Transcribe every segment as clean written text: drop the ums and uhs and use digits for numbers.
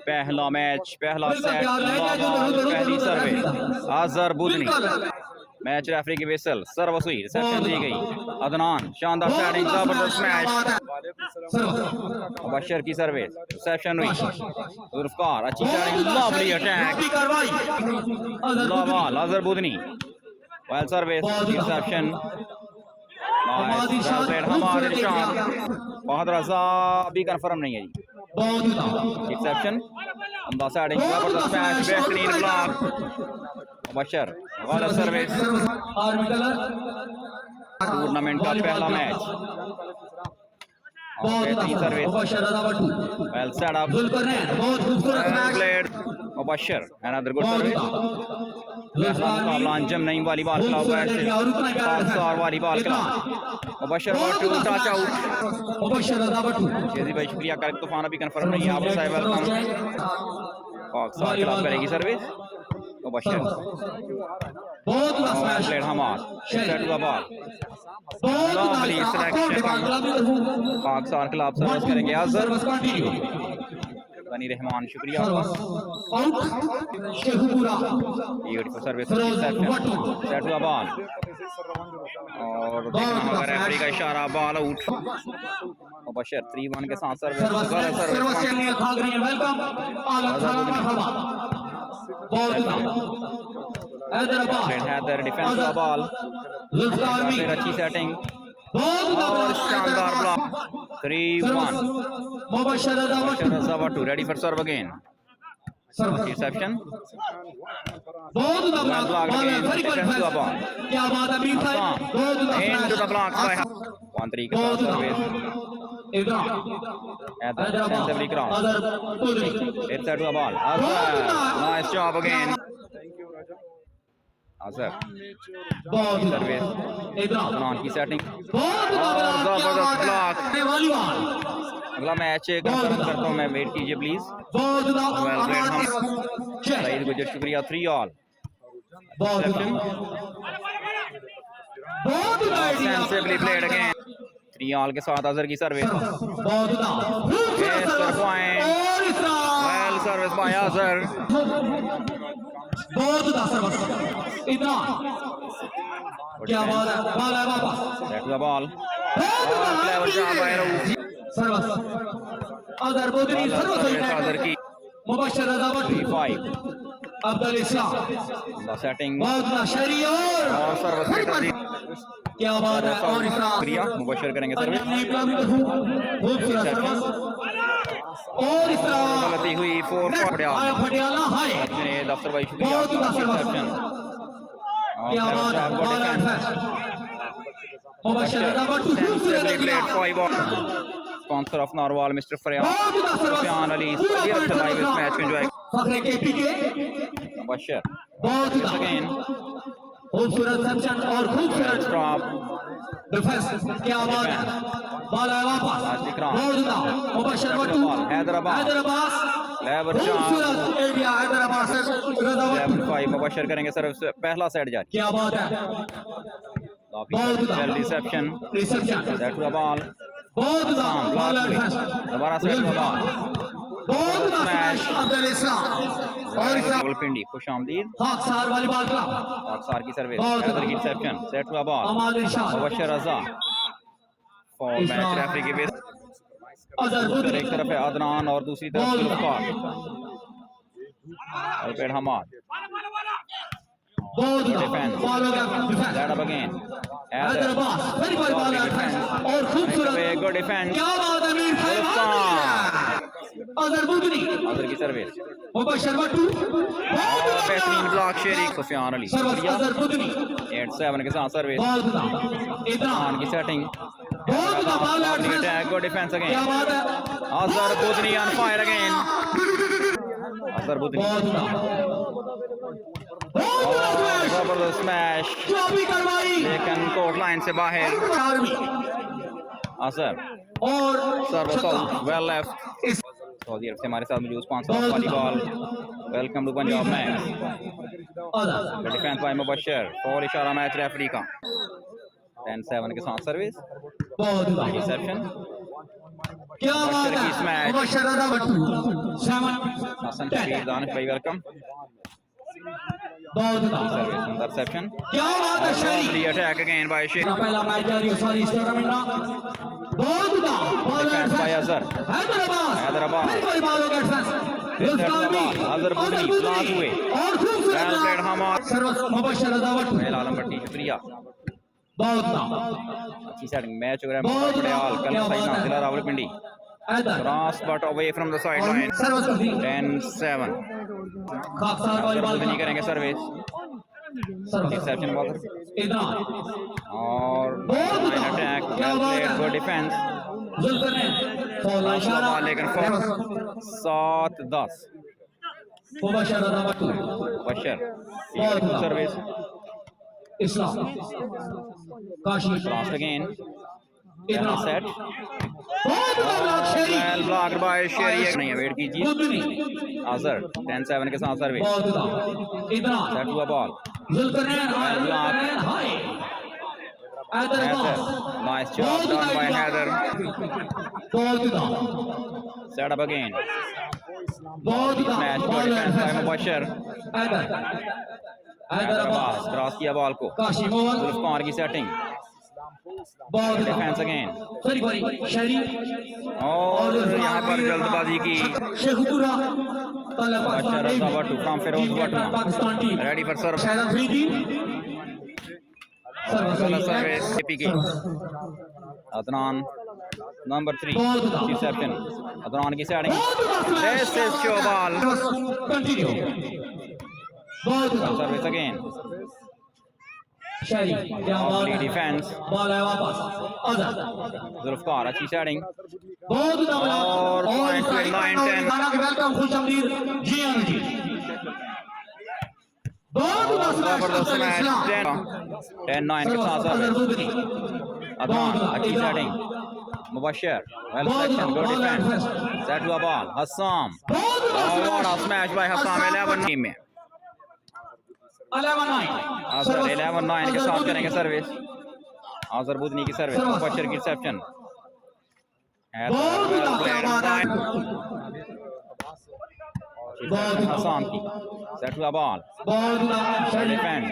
पहला मैच, पहला सेट, पहली service Azhar Budhni. Match referee की विसल, सर्विस हुई, रिसेप्शन दी गई, अदनान शानदार सेटिंग, जबरदस्त मैच, मबशर की सर्विस, रिसेप्शन हुई, ज़ुल्फिकार अच्छी सेटिंग, लवली अटैक, लावाल Azhar Budhni, well service, reception, Hamad Irshad, बहुत रजा अभी कंफर्म नहीं है जी, रिसेप्शन, अम्बा सेटिंग, जबरदस्त मैच, बेहतरीन ब्लॉक, मबशर गलत सर्विस, टूर्नामेंट का पहला मैच, बेहतरीन service, well set up, played Mubashar, another good service, मुकाबला Anjum Naeem volleyball club versus Khaksar volleyball club, Mubashar Watto touch out, शेरी भाई शुक्रिया कर, तूफान अभी कंफर्म नहीं है, आप साहब वेलकम, खाकसर क्लब करेगी service, Mubashar played Hamad, set हुआ ball, lovely selection, Khaksar club service करेंगे अजहर, बनी रहमान शुक्रिया, ब्यूटीफुल सर्विस, सेट हुआ बॉल और देखना होगा रेफरी का इशारा, बॉल आउट, मुबशर 3-1 के साथ सर्विस, गलत सर्विस, हैदर डिफेंस का बॉल, अच्छी सेटिंग और शानदार block, 3-1, Mubashar Watto ready for serve again, reception, block again, defense to ball, into the block by 1-3 के साथ service, Haidar extensively cross, it's set to a ball, Azhar, nice job again, Azhar service, Adnan की setting और जबरदस्त block, अगला match confirm करता हूँ मैं, wait कीजिए प्लीज, सईद गुजर शुक्रिया, 3-all, sensibly played again, 3-all के साथ अजहर की service, point, well service by Azhar, क्या बात है, बॉल है वापस, set the ball, clever job by service, Azhar Budhni service Azhar की, मुबशर वाटो 5, अब्दुल इस्लाम द सेटिंग, शेरी और सर्विस क्या बात है, और शुक्रिया, मुबशर करेंगे सर्विस, और इस तरह गलती हुई, 4 पटियाला हाय, दफ्तर भाई शुक्रिया, रिसेप्शन, क्या बात है, मुबशर वाटो स्पॉन्सर ऑफ नॉरवाल मिस्टर फरियाद सुफियान अली, ये रखते लाइव इस मैच में एंजॉय, मुबशर अगेन, खूबसूरत सेक्शन और खूबसूरत स्टॉप, डिफेंस, क्या बात है, बॉल है वापस, मुबशर वाटो, हैदर अब्बास, लेबर खूबसूरत एरिया, हैदर अब्बास, लेबर 5 मुबशर करेंगे सर्विस, पहला सेट जारी, क्या बात है, रिसेप्शन, सेट हुआ बॉल, दोबारा सेट हुआ बॉल, पिंडी खुश आमदीद, खाकसर वॉलीबॉल क्लब, खाकसर की सर्विस, हैदर की रिसेप्शन, सेट हुआ ball, Mubashar Azhar, for match referee की बेस, एक तरफ है अदनान और दूसरी तरफ ज़ुल्फिकार, और फिर Hammad, defence, set up again, Haider और खूबसूरत गुड डिफेंस, अजहर बुधनी, अजहर की सर्विस, मुबशर वाटो, बेहतरीन ब्लॉक, शेरी सुफियान अली, अजहर बुधनी 8-7 के साथ सर्विस, इदनान की setting, good defence again, Azhar Budhni on fire again, Azhar Budhni, जबरदस्त स्मैश, लेकिन कोर्ट लाइन से बाहर, अजहर और service out, well left, Saudi Arab से हमारे साथ मौजूद sponsor of volleyball, welcome to Punjab match, defence by Mubashar, और इशारा मैच रेफरी का, 10-7 के साथ सर्विस, रिसेप्शन, क्या बात है मुबशर वट्टो 7 Hassam Sheri Danish भाई वेलकम बहुत सर्विस इंटरसेप्शन क्या बात है शेरी the attack again by Sheri पहला मैच जारी है सारी इस टूर्नामेंट का बहुत defense by Azhar Haider Abbas Abbas फिर बालों का डिफेंस Azhar Budhni block हुए और well played Hammad सर्वस मुबशर वट्टो पहला आलम भट्टी शुक्रिया बहुत अच्छी सेटिंग मैच हो रहा है पटियाल कल फाइनल जिला Rawalpindi Haider cross but away from the sideline सर्वस 10-7 खाकसार वाली बॉल नहीं करेंगे सर्विस एक्सेप्शन बॉल इधर और attack well played good defense ज़ुल्फिकार ने फॉल इशारा लेकिन 7-10 मुबशर वट्टो बशर सर्विस इस्लाम काशी cross again इधर set बहुत शेरी well blocked by Sheri नहीं वेट कीजिए बुधनी Azhar 10-7 के साथ सर्विस बहुत इधर set हुआ ball ज़ुल्फिकार hi Haider Hassam nice job done by Haider बहुत set up again बहुत match good defense by Mubashar Haider Abbas cross किया बॉल को काशी मोहन ज़ुल्फिकार की सेटिंग बहुत डिफेंस अगेन सॉरी शेरी और यहाँ पर जल्दबाजी की Sheikhupura Mubashar Watto from Feroz Watto Pakistan team ready for serve शायद Afridi service APK Adnan number 3 reception Adnan की setting this is show ball continue बहुत service again Sheri lovely defense ball है वापस अज़हर ज़ुल्फिकार अच्छी सेटिंग बहुत और point to 9-10 वेलकम खुशामदीद जी आन जी बहुत जबरदस्त मैच 10-9 के साथ अदनान अच्छी setting Mubashar well section good defense set हुआ ball Hassam what a smash by Hassam 11 team में Azhar 11-9 के साथ करेंगे सर्विस Azhar बुधनी की सर्विस मुबशर की रिसेप्शन हसाम की सेट हुआ ball defend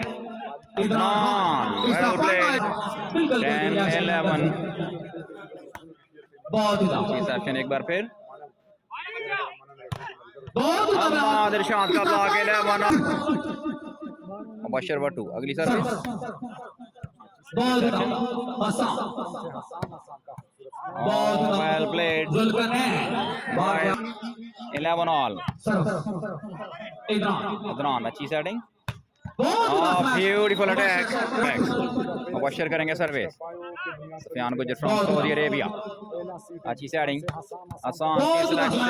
Adnan well played 10-11 reception एक बार फिर हमाद इरशाद का ब्लॉक 11 मुबशर वट्टो अगली service well played by 11 all Adnan अच्छी सेटिंग ब्यूटीफुल अटैक मुबशर करेंगे सर्विस सफियान गुजर फ्रॉम सऊदी अरेबिया अच्छी सेटिंग आसान की सिलेक्शन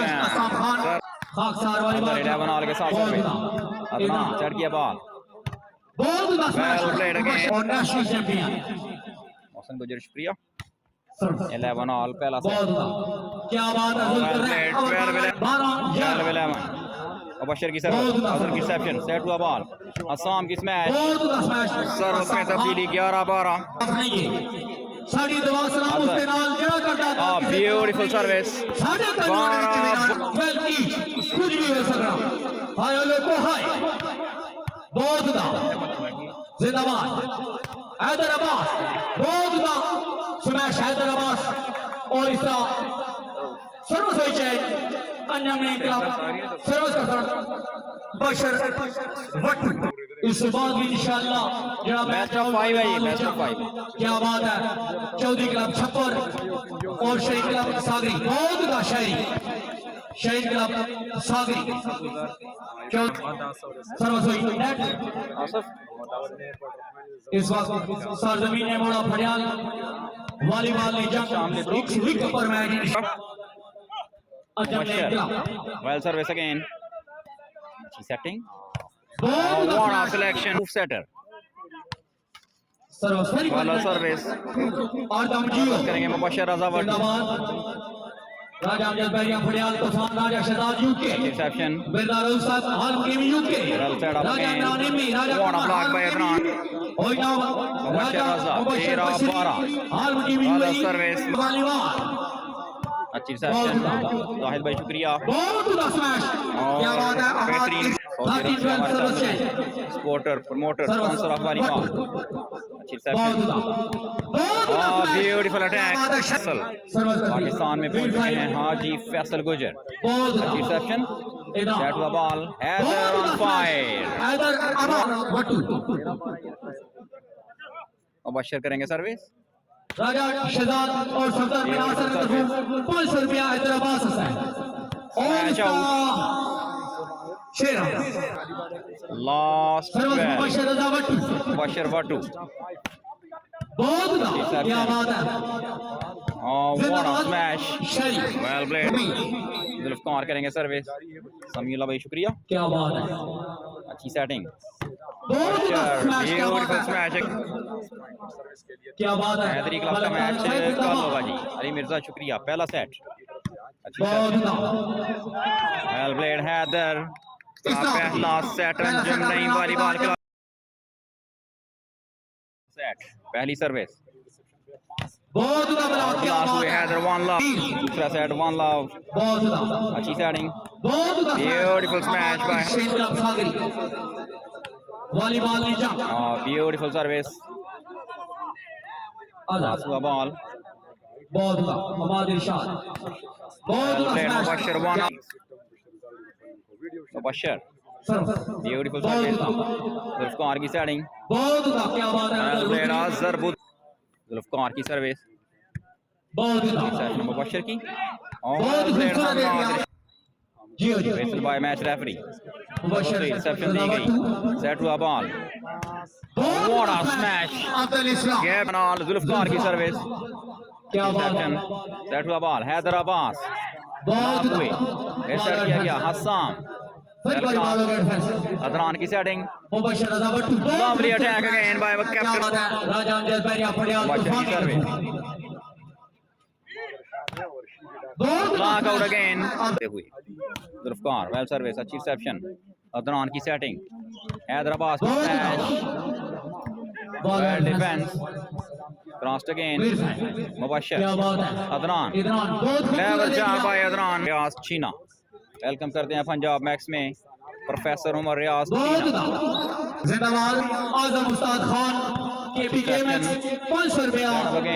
खाकसार वाली 11 ऑल के साथ सर्विस अदनान चढ़ गया बॉल well played again और नेशनल चैंपियन मौसम गुजर शुक्रिया 11 ऑल पहला सेट क्या बात है ज़ुल्फिकार 12-11 मुबशर की सर्विस अज़हर की रिसेप्शन सेट हुआ बॉल हस्साम की स्मैश सर्विस में तब्दीली 11-12 साड़ी दवा सलाम उसके नाल जड़ा करता ब्यूटीफुल सर्विस कुछ भी हो सकता हाय लोगो हाय बहुत जिंदाबाद हैदर अब्बास बहुत स्मैश हैदर अब्बास और इसका सर्विस हुई है अंजम ने क्लब सर्विस का मुबशर वट्टो इसके बाद भी इंशाल्लाह जरा मैच ऑफ 5 है ये मैच ऑफ 5 क्या बात है चौधरी क्लब छप्पर और शहीद क्लब सागरी बहुत का शहरी शहीद क्लब सागरी सर्विस हुई इस वक्त सरजमीन ने मोड़ा फड़ियाल वॉलीबॉल ने जंग विकेट पर मैच well service again अच्छी setting what a selection move setter service और दमजीओ करेंगे मुबशर वट्टो राजा अमजद बैरिया फड़ियाल तूफान राजा शहजाद यूके रिसेप्शन बेदार उस्ताद हालकीम यूके राजा इमरान एमी राजा ब्लॉक बाय अदनान होइना मुबशर 13-12 हालकीम यूके सर्विस अच्छी रिसेप्शन जाहिद भाई शुक्रिया बहुत उदा स्मैश क्या बात है बेहतरीन सपोर्टर प्रमोटर स्पॉन्सर ऑफ वाली अच्छी रिसेप्शन ब्यूटीफुल अटैक पाकिस्तान में पहुंच चुके हैं हाजी फैसल गुजर अच्छी reception that was ball Haider on fire Haider Abbas Wattoo Mubashar करेंगे सर्विस राजा शहजाद और सफदर मिनासर की तरफ 500 रुपया हैदर अब्बास हसन और इसका शेरा लास्ट मुबशर वाटू बहुत क्या बात है what a smash well played ज़ुल्फिकार करेंगे सर्विस समीउल्लाह भाई शुक्रिया क्या बात है अच्छी सेटिंग ब्यूटीफुल स्मैश क्या बात है हैदरी क्लब का मैच कल होगा जी अली मिर्जा शुक्रिया पहला सेट अच्छी वेल प्लेड हैदर पहला सेट अंजम नईम वाली बॉल का सेट पहली सर्विस बहुत हैदर वन लव दूसरा सेट वन लव अच्छी setting beautiful smash by volleyball नीचा ब्यूटीफुल सर्विस बॉल बहुत हमाद इरशाद बहुत Mubashar one Mubashar beautiful service Zulfiqar की सेटिंग बहुत क्या बात है अज़हर ज़ुल्फिकार की सर्विस बहुत मुबशर की जी बाय मैच रेफरी रिसेप्शन दी गई सेट हुआ ball what a smash gap on Zulfiqar की सर्विस क्या बात है सेट हुआ बॉल हैदर अब्बास बहुत सेट किया गया हस्साम अदनान की setting Mubashar Watto lovely attack again by captain Raja अंजल पैरिया पड़िया लॉक आउट अगेन हुई ज़ुल्फिकार वेल सर्विस अच्छी रिसेप्शन अदनान की setting Haider Abbas well defence crossed again Mubashar Adnan level job by Adnan Riaz Cheena welcome करते हैं पंजाब मैक्स में प्रोफेसर उमर रियाज जिंदाबाद आजम उस्ताद खान केपीके में 500 रुपया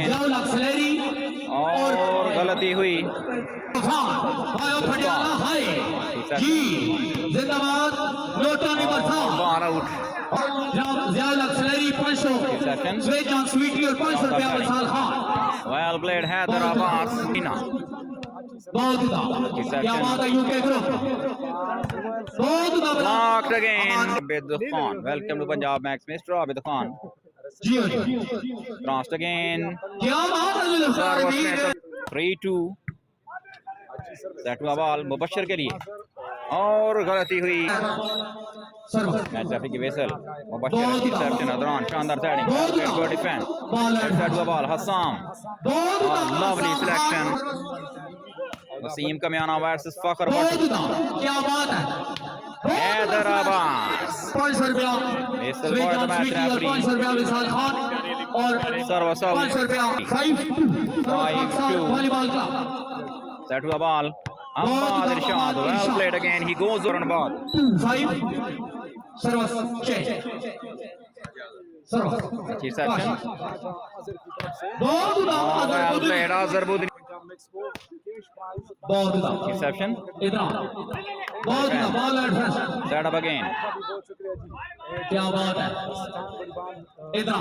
ज़ौलफकारी और गलती हुई जी जिंदाबाद नोटा नंबर 7 बॉल आउट ज़ौलफकारी 500 स्वेट जॉन स्वीटी और 500 रुपया विशाल खान वेल प्लेड हैदर अब्बास चीना बहुत क्या बात है यूके ग्रुप बहुत locked again Abid Khan welcome to Punjab Max mister Abid Khan ji crossed again क्या बात है 3-2 सेट हुआ बॉल मुबशर के लिए और गलती हुई मैच रेफरी की वेसल मुबशर की रिसेप्शन अदनान शानदार सेटिंग गुड डिफेंस सेट हुआ ball Hassam lovely selection Waseem कमियाना वर्सेस फखर क्या बात है हैदर अब्बास 500 रुपया मैच रेफरी 500 रुपया विशाल खान और 500 रुपया 5-2 वॉलीबॉल का सेट हुआ ball Hammad Irshad well played again he goes on ball 5 service change service अच्छी सेक्शन बहुत वेल प्लेड अज़हर बुधनी बहुत रिसेप्शन इधर बहुत ball advance set up again क्या बात है इधर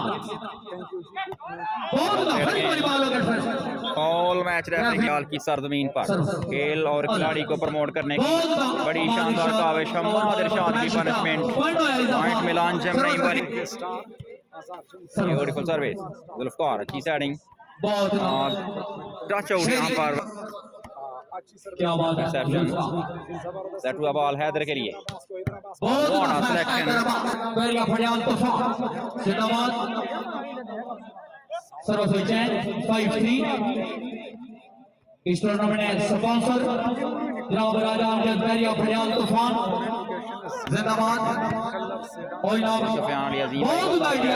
बहुत बड़ी ball advance all match referee ख्याल की सरजमीन पर खेल और खिलाड़ी को प्रमोट करने की बड़ी शानदार काविश हम्माद इरशाद की पनिशमेंट पॉइंट मिला अंजम नईम वाली ब्यूटीफुल सर्विस ज़ुल्फिकार अच्छी सेटिंग टच आउट यहाँ पर क्या बात है रिसेप्शन सेट हुआ बॉल हैदर के लिए बहुत सिलेक्शन बढ़िया फड़ियाल तूफान जिंदाबाद सर्विस चेंज 5-3 इस टूर्नामेंट स्पॉन्सर जनाब राजा अमजद बैरिया फरियाल तूफान जिंदाबाद और जनाब सुफियान अली अजीम बहुत आइडिया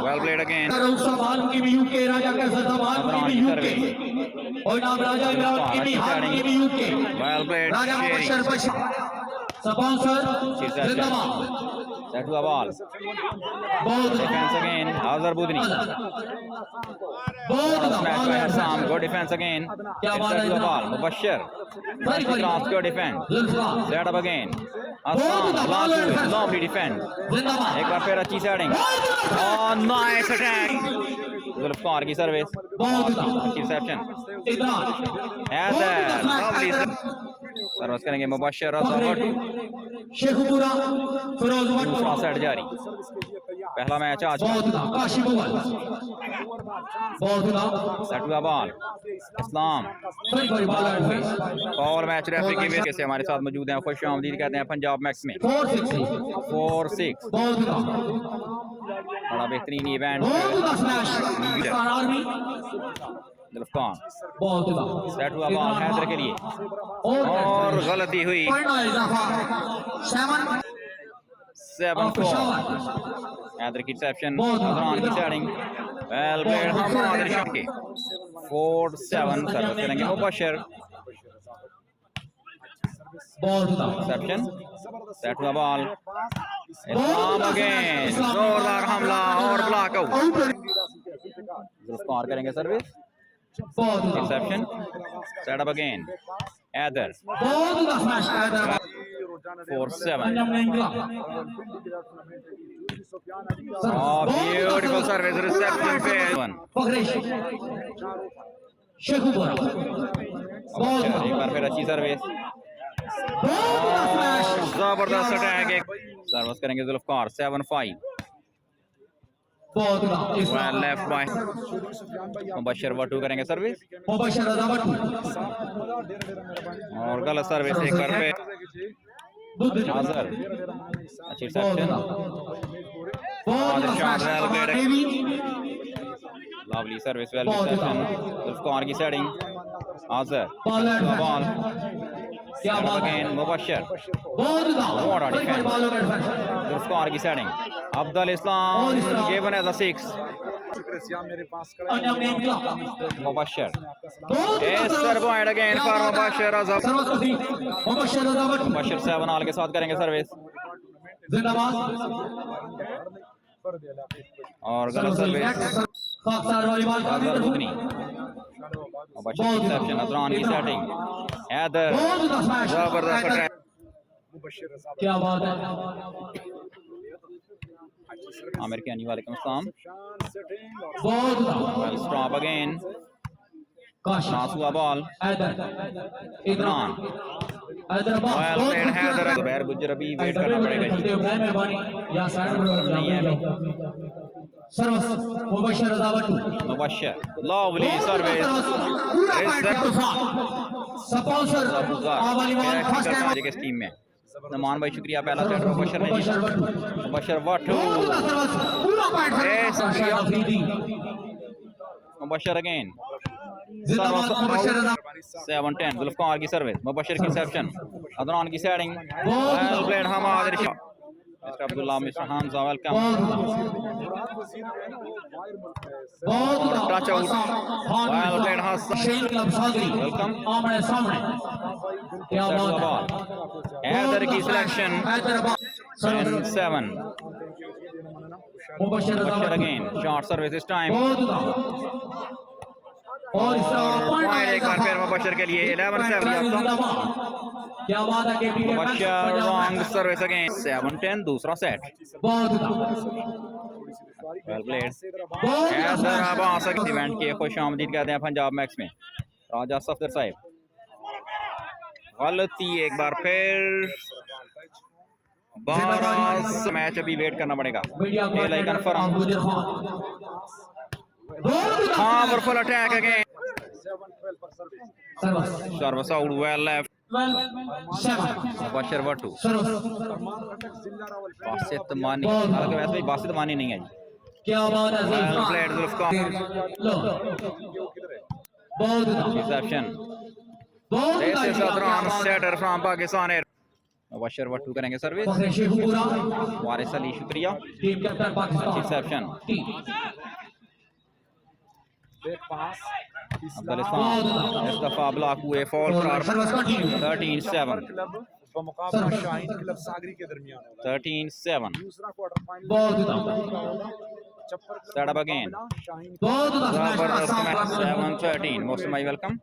वेल प्लेड अगेन सवाल की भी यूके राजा का सवाल की भी यूके और जनाब राजा इमरान की भी हाल की भी यूके वेल प्लेड राजा शेरी मुबशर बशीर स्पॉन्सर जिंदाबाद that to a ball बहुत defense again Azhar Budhni बहुत smash by Hassam good defense again क्या बात है to a ball Mubashar cross good defense ज़ुल्फिकार set up again Hassam lovely defense जिंदाबाद एक बार फिर अच्छी सेटिंग oh nice attack ज़ुल्फिकार की सर्विस बहुत अच्छी रिसेप्शन इधर Haider lovely सर्विस करेंगे मुबशर वाटो शेखपुरा फिरोज दूसरा वाटो सेट जारी पहला मैच आज बहुत काशी मुगल बहुत सेट हुआ बॉल इस्लाम बड़ी बड़ी बॉल एडवाइस और मैच रेफरी की वजह से हमारे साथ मौजूद हैं खुश आमदीद कहते हैं पंजाब मैक्स में 4-6 बहुत बड़ा बेहतरीन इवेंट स्मैश आर्मी ज़ुल्फिकार बहुत सेट हुआ बॉल हैदर के लिए और गलती हुई 7-4 हैदर की रिसेप्शन अदनान की setting well played Hammad Irshad के 4-7 सर्विस करेंगे मुबशर बहुत रिसेप्शन सेट हुआ बॉल इस्लाम अगेन जोरदार हमला और ब्लॉक आउट ज़ुल्फिकार करेंगे सर्विस बहुत reception set up again Haider बहुत स्मैश हैदर 4-7 अंजम ने इनका ब्यूटीफुल सर्विस रिसेप्शन पे पकड़े शेखपुरा बहुत एक बार फिर अच्छी सर्विस स्मैश जबरदस्त अटैक एक सर्विस करेंगे ज़ुल्फिकार 7-5 बहुत well left by Mubashar Wattoo करेंगे सर्विस मुबशर वाटो और गलत सर्विस एक बार पे बुधनी अज़हर अच्छी रिसेप्शन बहुत इरशाद वेल प्लेड देवी lovely service well reception Zulfiqar की सेटिंग अज़हर बॉल बॉल क्या बात है अगेन मुबशर बहुत बड़ी बड़ी बॉल ज़ुल्फिकार की सेटिंग अब्दुल इस्लाम गिवन एज अ 6 अंजम ने इनका मुबशर बहुत serve point again for Mubashar Azhar सर्वस्वी मुबशर वाटो मुबशर 7 ऑल के साथ करेंगे सर्विस जिंदाबाद और गलत सर्विस खाकसर वाली बॉल का अज़हर बुधनी मुबशर की रिसेप्शन अदनान की सेटिंग हैदर बहुत स्मैश जबरदस्त अटैक क्या बात है आमिर के आने वालेकुम अस्सलाम बहुत well stop again Kashi pass हुआ ball Haider Adnan Haider well played Haider Zubair Gujjar अभी वेट करना पड़ेगा जी मेहरबानी या साइड नहीं है सर्वस मुबशर वाटो मुबशर लवली सर्विस स्पॉन्सर आवाली वाल फर्स्ट टाइम आज के टीम में नमान भाई शुक्रिया पहला सेट मुबशर ने जीता मुबशर वाटो पूरा पॉइंट मुबशर अगेन जिंदाबाद मुबशर 7-10 ज़ुल्फिकार की सर्विस मुबशर की रिसेप्शन अदनान की setting well played Hammad Irshad mister Abdullah mister Hamza welcome बहुत touch out well played Hassan शेन क्लब सागरी वेलकम आमने सामने क्या बात है हैदर की selection Haider 10-7 Mubashar Mubashar again short service इस टाइम और इसका पॉइंट एक बार फिर मुबशर के लिए 11-7 क्या बात है केपी के मुबशर लॉन्ग सर्विस अगेन 7-10 दूसरा सेट बहुत well played Haider Abbas event के खुश आमदीद कहते हैं पंजाब मैक्स में राजा सफदर साहब गलती एक बार फिर 12 मैच अभी वेट करना पड़ेगा पहला कंफर्म हाँ full attack again service out well left Mubashar Watto Basit मानी हालांकि वैसे भी बासित मानी नहीं है जी क्या बात है प्लेड ज़ुल्फिकार लो बहुत reception This is Adnan setter from Pakistan. Mubashar Watto करेंगे सर्विस. वारिस अली शुक्रिया. Team captain Pakistan reception. इस्तफा ब्लॉक हुए फॉल करार. 13-7. 13-7. Start up again. 7-13. Most my welcome.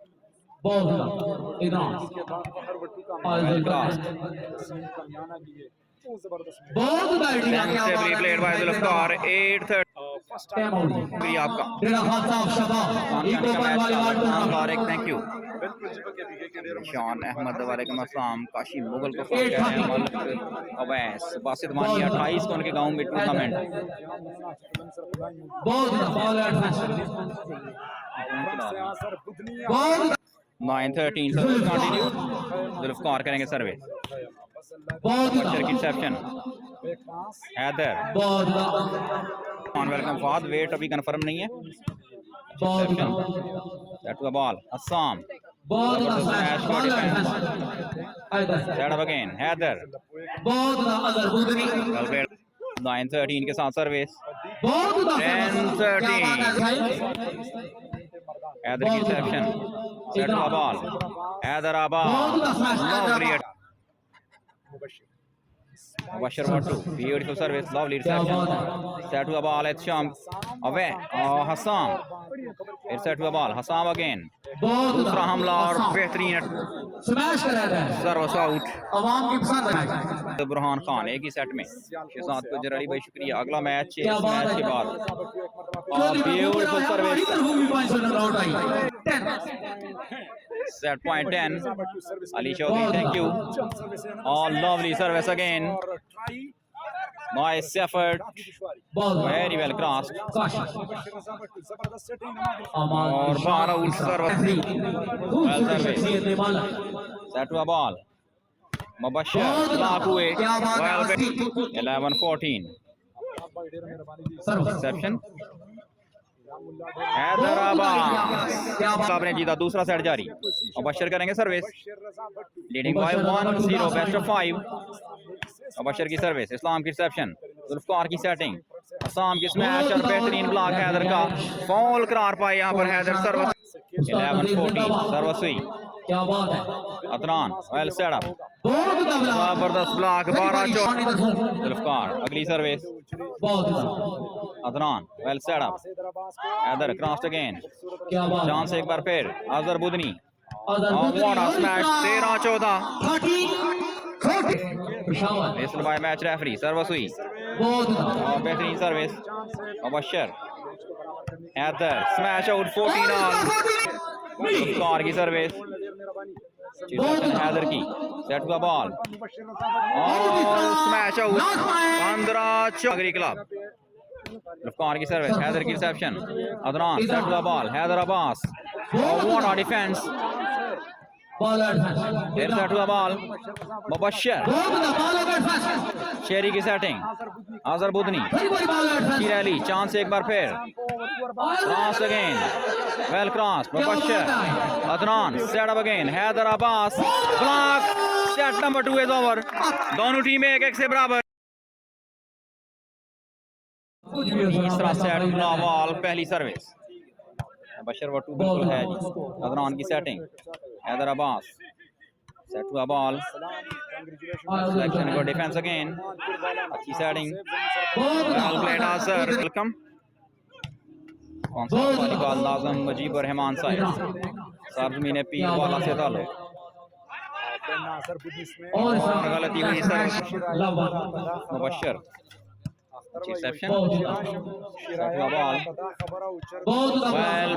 Extensively played by Zulfiqar. 8-30. आपका. Thank you. शान अहमद वालेकुम अस्सलाम. काशी मुगल को अब्बास बासित मानिया 28 को उनके गांव में टूर्नामेंट. 9-13 service continue. ज़ुल्फ़िकार करेंगे सर्विस. बशर की रिसेप्शन. हैदर ऑन वेलकम फाद. वेट अभी कंफर्म नहीं है. Set to the ball. Hassam. Smash for defence. Set up again. Haider. 9-13 के साथ सर्विस. 10-13. हैदर की reception. Set to the ball. Haider Abbas. Mubashar Watto, beautiful service, lovely reception. Set to the ball at Sham. Away. Hassam. It's set to the ball. Hassam again. दूसरा हमला और बेहतरीन service out. Burhan Khan एक ही set में. शहजाद को जराली भाई शुक्रिया. अगला मैच इस मैच के बाद. Beautiful service. Set point 10. Ali Chaudhary, thank you. All lovely service again. Nice effort. Very well crossed. और बाहर out service. Well service. Set to a ball. Mubashar block हुए. Well 11-14. Reception. हैदर अब्बास आपने जीता. दूसरा set जारी. मबशर करेंगे service. Leading by 1-0. Best of 5. मबशर की service. इस्लाम की रिसेप्शन. ज़ुल्फ़िकार की सेटिंग. हस्साम की स्मैश और बेहतरीन ब्लॉक. हैदर का फॉल करार पाए यहाँ पर. हैदर सर्विस. 11-14. सर्विस हुई. Adnan well set up. जबरदस्त ब्लॉक. 12-14. ज़ुल्फ़िकार अगली service. Adnan well set up. Haider crossed again. Chance एक बार फिर. Azhar Budhni. What a smash. 13-14. Missed by match referee. Service हुई. बेहतरीन service. Mubashar. Haider smash out. 14 all. Zulfiqar की सर्विस. हैदर की. Set to the ball. Smash out. 15-14. अगली क्लब. ज़ुल्फ़िकार की सर्विस. हैदर की reception. Adnan. Set to the ball. Haider Abbas. What a defence. Here's set to the ball. Mubashar. Sheri की setting. Azhar Budhni. Sheri. Chance एक बार फिर. Cross again. Well cross. Mubashar. Adnan. Set up again. Haider Abbas. Block. Set number 2 is over. दोनों टीमें 1-1 से बराबर. तीसरा सेट बॉल. पहली सर्विस. मबशर वट्टू बिल्कुल है जी. अदनान की setting. Haider Abbas. Set to the ball. Selection को डिफेंस अगेन. अच्छी setting. Well played Azhar. Welcome. कौन नाज़म मजीब और रहमान साहिब. सरजमीन पीर वाला से ताल्लुक. और गलती हुई sir. Mubashar. Reception. Well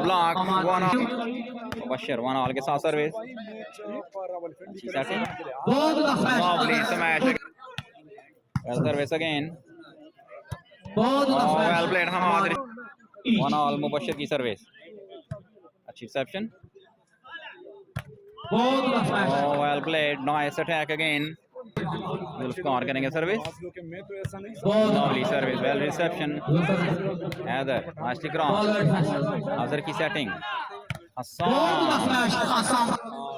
block. 1 all. Mubashar 1 all के साथ service. Setting. Lovely smash. Well service again. Well played Hammad. 1 all. Mubashar की सर्विस. अच्छी reception. Well played. Nice attack again. Zulfiqar करेंगे service. Lovely service. Well reception. Haider. Nicely cross. Azhar की setting. Hassam.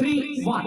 3-1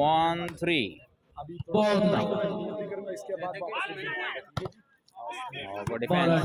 1-3 good defense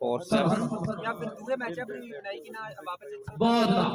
4-7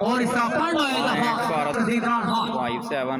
5-7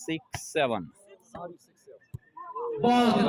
6-7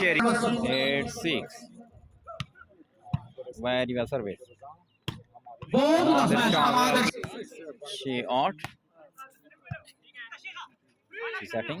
Sheri 8-6 very well service she out setting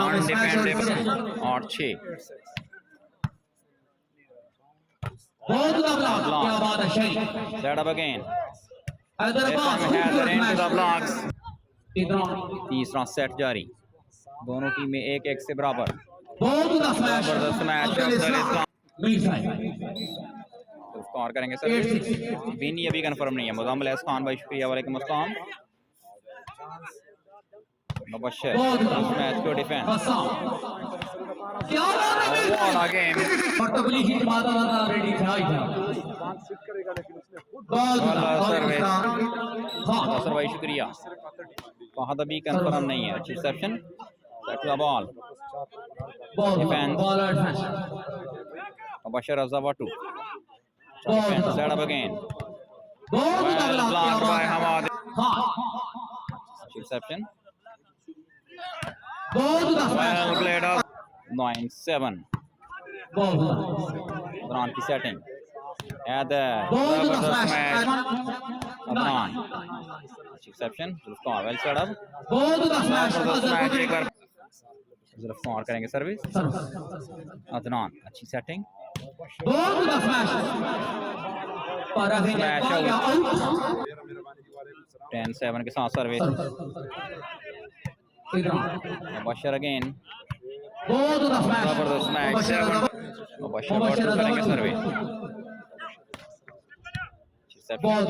undefendable और 6 बहुत क्या बात है शेरी set up again Haider this Abbas time Haider into the blocks इधर तीसरा set जारी दोनों टीमें 1-1 से बराबर बहुत स्मैश जबरदस्त मैच अब्दुल इस्लाम मिड साइड स्कोर करेंगे सर विनी अभी कंफर्म नहीं है मुजाम्मिल खान भाई शुक्रिया वालेकुम अस्सलाम मबशर मैच को डिफेंस हस्साम क्या बात है what a game और तबलीगी जमात वाला रेडी था बहुत सर्विस हां सर भाई शुक्रिया फहद अभी कंफर्म नहीं है अच्छी रिसेप्शन सेट द बॉल बहुत ball advance Mubashar Watto defense set up again बहुत well blocked by Hammad हां reception बहुत well played up 9-7 बहुत Adnan की setting Haider बहुत जबरदस्त smash match Adnan reception Zulfiqar well set up बहुत smash जबरदस्त match एक बार Zulfiqar करेंगे सर्विस Adnan अच्छी setting बहुत स्मैश पर Smash है आउट 10-7 के साथ सर्विस Mubashar again बहुत स्मैश जबरदस्त मैच Mubashar Watto करेंगे सर्विस बहुत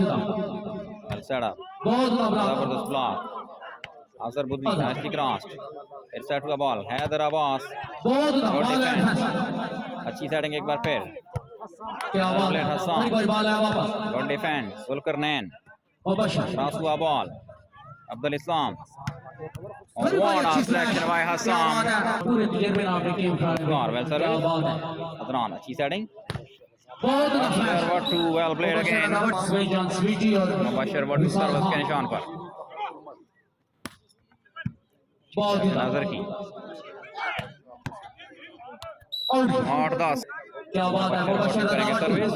well set up बहुत जबरदस्त block Azhar Budhni nicely crossed फिर सेट हुआ बॉल हैदर अब्बास बहुत Good बॉल defense. एडवांस अच्छी सेटिंग एक बार फिर क्या बात है हस्साम बड़ी बॉल है वापस गुड डिफेंस ज़ुल्फिकार मुबशर क्रॉस हुआ ball Abdul Islam what a selection by Hassam पूरे प्लेयर में आपने टीम खा Zulfiqar well क्या service बात है Adnan अच्छी सेटिंग बहुत Mubashar Watto well played again स्वीजन Sweety और Mubashar Watto सर्विस के निशान पर बहुत अज़हर की और 8-10 क्या बात है मुबशर करेंगे सर्विस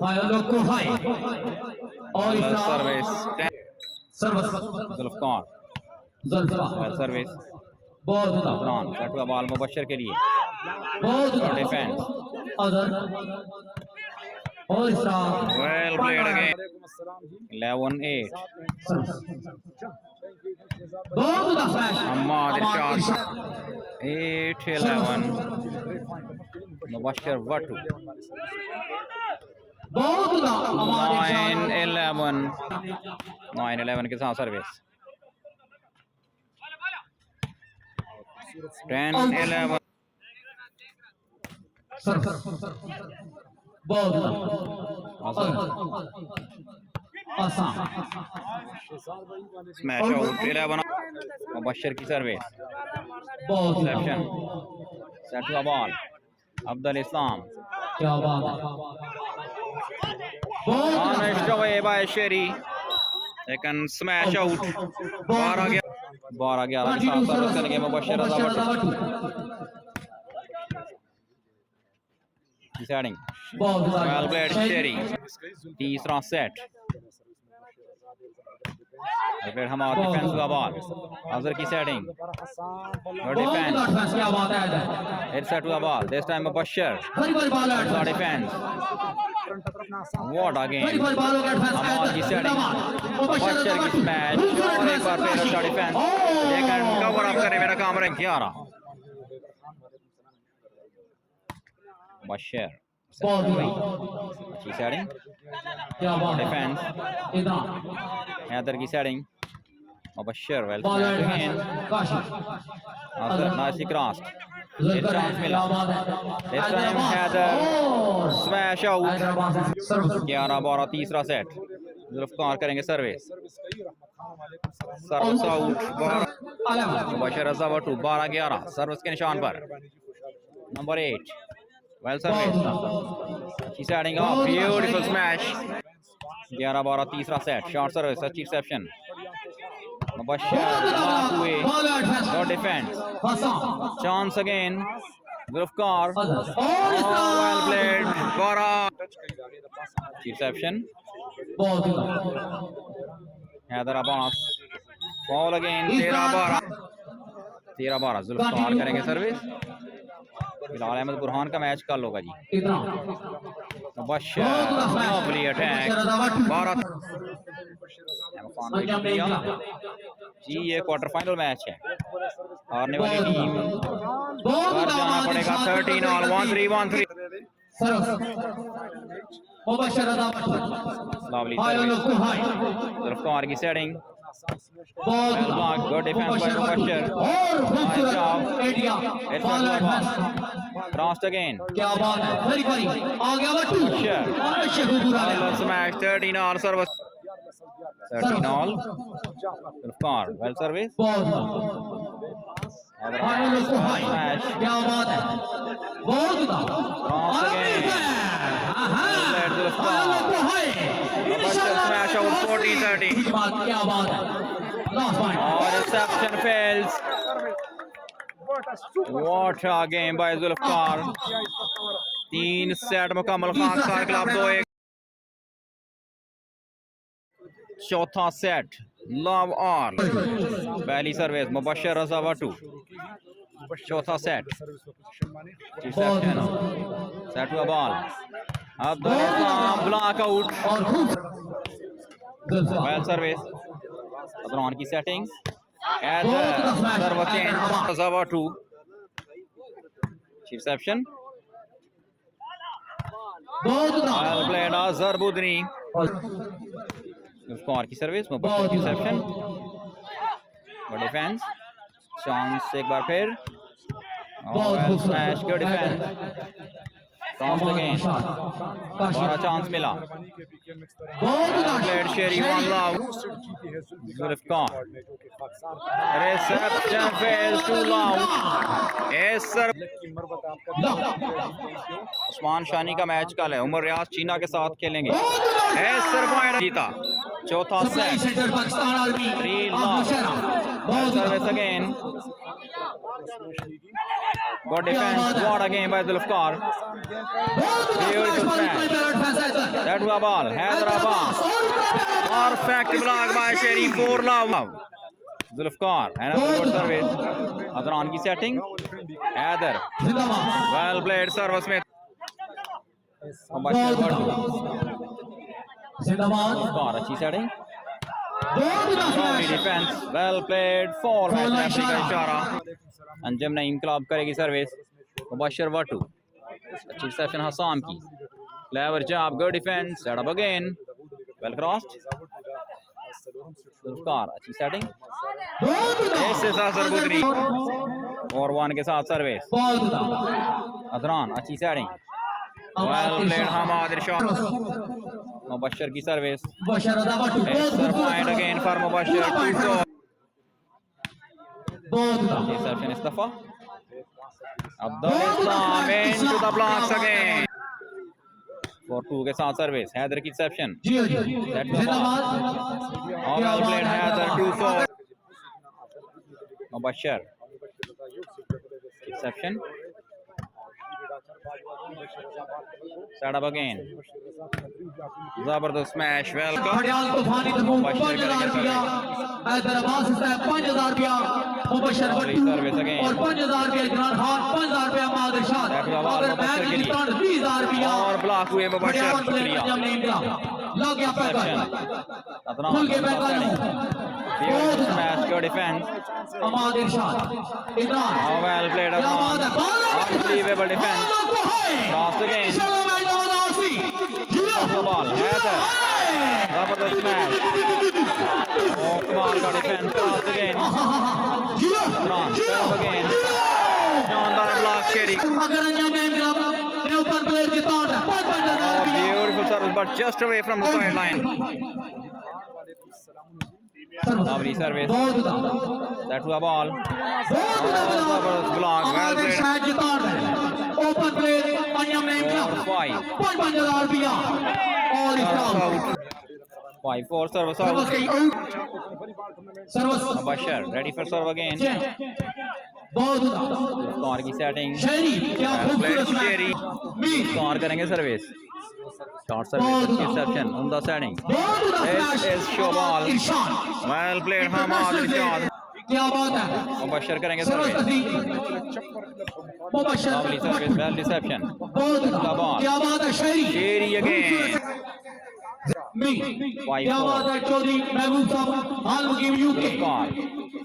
हाय लोग को हाय और इस service service Zulfiqar ज़ुल्फिकार well service बहुत Adnan सेट हुआ बॉल मुबशर के लिए बहुत Good defense अज़हर और इस well played again 11-8 बहुत smash Hammad irshad 8-11 Mubashar Watto बहुत हमारे 9-11 के साथ सर्विस 10-11 बहुत Hassam smash out 11 Mubashar की सर्विस बहुत reception set हुआ बॉल अब्दुल इस्लाम क्या बात है बहुत punished away by Sheri second smash out 12-11 के साथ सर्विस करेंगे Mubashar Watto setting well played Sheri तीसरा सेट फिर हमाद डिफेंस का बॉल अज़हर की सेटिंग गुड डिफेंस क्या बात है फिर सेट हुआ बॉल दिस टाइम मुबशर बड़ी बॉल है गुड डिफेंस व्हाट अगेन बड़ी बॉल है हमाद की सेटिंग मुबशर की स्मैश और एक बार फिर अच्छा डिफेंस लेकिन कवर अप करे मेरा काम रहे 11 मुबशर अच्छी सेटिंग क्या बात है डिफेंस इधर हैदर की setting Mubashar well ball again nicely crossed this chance मिला this time Haider smash out 11-12 तीसरा सेट ज़ुल्फिकार करेंगे सर्विस सर्विस आउट मुबशर वाटो 12-11 सर्विस के निशान पर नंबर 8 वेल सर्विस शी सेटिंग अप ब्यूटीफुल स्मैश 11-12 तीसरा सेट शॉर्ट सर्विस अच्छी रिसेप्शन मुबशर हुए good defence chance again Zulfiqar well played 12 reception Haider Abbas fall again 13-12 Zulfiqar करेंगे सर्विस फिलहाल अहमद बुरहान का मैच कल होगा जी मुबशर लवली अटैक 12 जी ये क्वार्टर फाइनल मैच है हारने वाली टीम पर जाना पड़ेगा 13 ऑल 1-3 लवली ज़ुल्फिकार की setting good defence by Mubashar crossed again क्या बात है वेरी वेरी आ गया Watto smash 13 all service 13 all Zulfiqar well service क्या बात है बहुत स्मैश आउट 14-13 क्या बात है और reception fails What a game by Zulfiqar 3 set मुकम्मल खाकसर क्लब 2-1 चौथा सेट लव ऑल पहली सर्विस मुबशर वाटो चौथा सेट सेट हुआ बॉल अब block out well service Adnan की setting Watto reception well played Azhar Budhni Zulfiqar की सर्विस मुबशर की रिसेप्शन डिफेंस चांस एक बार फिर well smash good defence chance again बड़ा चांस मिला played Sheri one love Zulfiqar reception fails two love Usman Shani का मैच कल है उमर रियाज चीना के साथ खेलेंगे पॉइंट जीता चौथा set 3 service again good defence what a game by Zulfiqar beautiful smash that हुआ ball Haider Abbas perfect block by Sheri 4 love Zulfiqar and good service Adnan की setting Haider well played service में मुबशर वाटो ज़ुल्फिकार अच्छी setting defence well played for match referee का इशारा Anjum Naeem club करेगी service Mubashar Watto अच्छी reception Hassam की clever job good defence set up again well crossed ज़ुल्फिकार अच्छी setting Budhni और 1 के साथ सर्विस अदनान अच्छी setting well played Hammad Irshad Mubashar की service point again for Mubashar 2 reception इस्तफा Abdul Islam into the blocks again for 2 के साथ सर्विस हैदर की reception well played Haider 2-4 Mubashar reception set up again जबरदस्त स्मैश वेलकम मुबशर करेंगे हैदर अब्बास से 5000 रुपया मुबशर सर्विस अगेन और 5000 रुपया इरशाद 5000 रुपया हमाद इरशाद और मैच जीतना 20000 रुपया और ब्लॉक हुए मुबशर शुक्रिया लग गया पैसा खुल के पैसा स्मैश का defence Hamad Irshad Imran well played unbelievable defence cross again ball Haider जबरदस्त स्मैश कमाल का defence cross again Imran set again शानदार block Sheri beautiful service but just away from the sideline lovely service, that was a ball, block, well played, open play Anjum ने 4-5, 5000 रुपया और out, 5-4 service out, Mubashar ready for serve again, score की setting, Sheri score करेंगे service, short service reception on the setting, this is show ball, well played Hammad Irshad, क्या बात है, मुबशर करेंगे service, lovely service, well reception, क्या बात है, शेरी अगेन, क्या बात है, चौधरी महबूब साहब हाल मुकीम UK,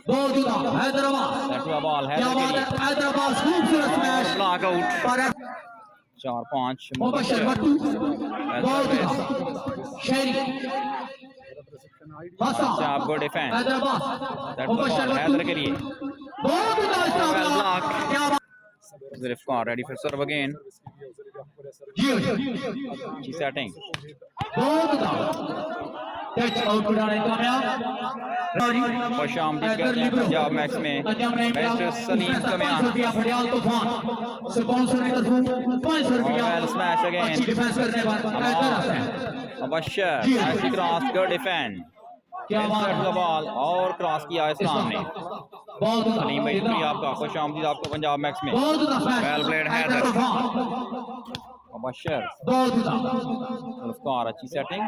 Hyderabad, that was a ball, Hyderabad खूबसूरत match, block out, 4-5, Mubashar Wattoo, Sheri, Hassam, good defence, Hyderabad, that was a ball, Haider के लिए, well block, Zulfiqar ready for serve again, अच्छी सेटिंग, टच आउट बनाने कामयाब, खुश आमदीद करते हैं पंजाब मैक्स में best Saleem Kamiyan, well smash again, Mubashar ऐसी cross, good defend, insert the ball और क्रॉस किया इस्लाम ने, सलीम भाई शुक्रिया आपका, खुश आमदीद आपको पंजाब मैक्स में, वेल प्लेड हैदर, मुबशर, ज़ुल्फिकार अच्छी सेटिंग,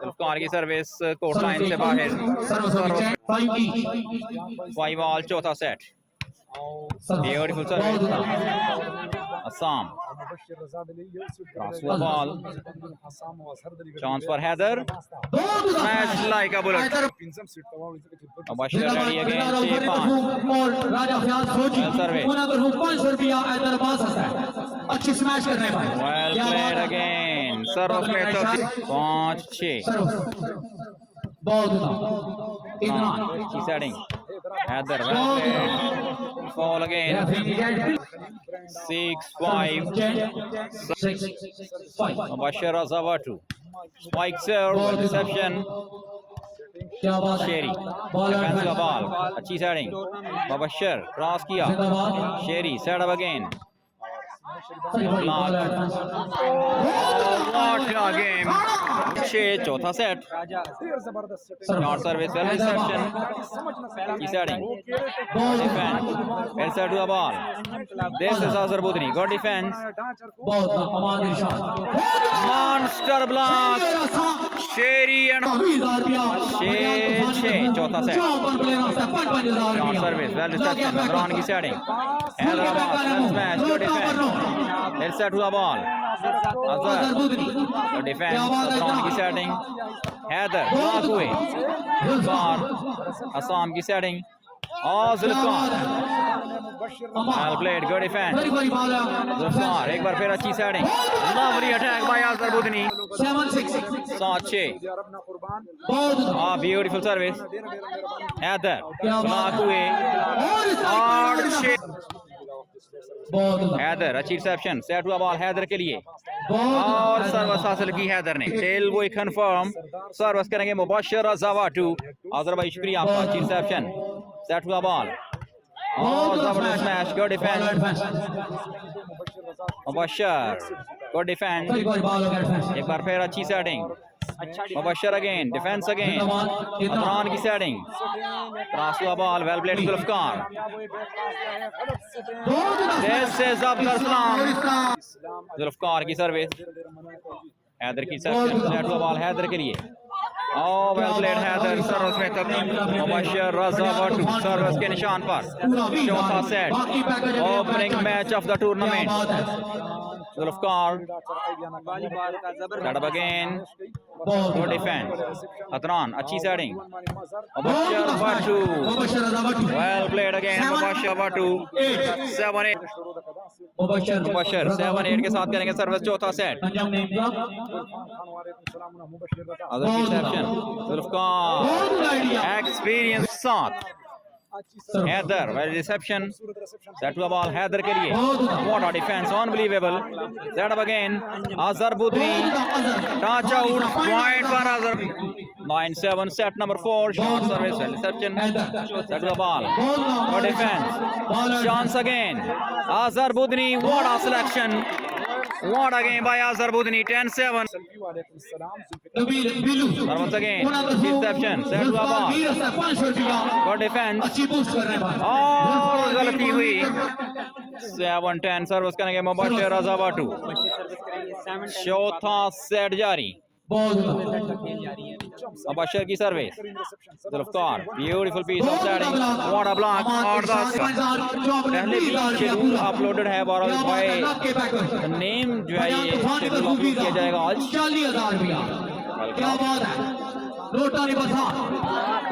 ज़ुल्फिकार की सर्विस कोर्ट लाइन से बाहर, 5-all चौथा set, beautiful service, Hassam, cross हुआ ball, chance for Haider, smash like a bullet, Mubashar ready again, 6-5, service, अच्छी स्मैश करने पर, वेल प्लेड अगेन, सर्व में 5-6, अच्छी setting, Haider well played, fall again, 6-5, Mubashar Watto, spike serve, reception, Sheri, defence का ball, अच्छी setting, Mubashar cross किया, Sheri set up again, game 6 चौथा set, short service, well reception, की सेटिंग, डिफेंस, इरशाद हुआ ball, this is Azhar Budhni, good defence, monster block, Sheri and 6 चौथा set, short service, well reception, Adnan की setting, Hyderabad well smash, good defence, Irshad हुआ ball, Azhar good defence, Adnan की setting, Haider block हुए, ज़ुल्फिकार, हस्साम की setting, और Zulfiqar, well played, good defence, Zulfiqar एक बार फिर अच्छी setting, lovely attack by Azhar Budhni, 7-6, beautiful service, Haider block हुए, और 6, हैदर अच्छी रिसेप्शन, सेट हुआ बॉल हैदर के लिए, और सर्विस हासिल की हैदर ने, टेल वो कंफर्म, सर्विस करेंगे मुबशर वाटो, अज़हर भाई शुक्रिया आपका, अच्छी रिसेप्शन, सेट हुआ बॉल, और जबरदस्त smash, good defence, Mubashar good defence, एक बार फिर अच्छी setting, Mubashar again, defence again, Adnan की सेटिंग, क्रॉस हुआ ball, well played Zulfiqar, this is Abdul Salam, Zulfiqar की सर्विस, हैदर की सर्विस, सेट हुआ बॉल हैदर के लिए, और वेल प्लेड हैदर, सर्विस में तक मुबशर वाटो, सर्विस के निशान पर, चौथा set, opening match of the tournament, Zulfiqar set up again, good defence, Adnan अच्छी setting, Mubashar Wattoo, well played again, Mubashar वाटो, 7-8, मुबशर 7-8 के साथ करेंगे सर्विस, चौथा सेट, अदर रिसेप्शन, ज़ुल्फिकार एक्सपीरियंस साथ, Haider, well reception. Set to a ball, Haider के लिए. What a defense, unbelievable. Set up again. Azhar Budhni. Touch out, point for Azhar. 9-7, set number 4. Short service, well reception. Set to the ball. Good defense. Chance again. Azhar Budhni, what a selection. What a game by Azhar Budhni. 10-7. Once again, reception. Set to a ball. Good defense. और गलती हुई 7-10 service करेंगे मुबशर वाटो चौथा set जारी मुबशर की service Zulfiqar beautiful piece of setting what a block और पहले भी शेड्यूल अपलोडेड है बॉरल बाय नेम जो है ये शेड्यूल अपलोड किया जाएगा आज क्या बात है रोटारी बसा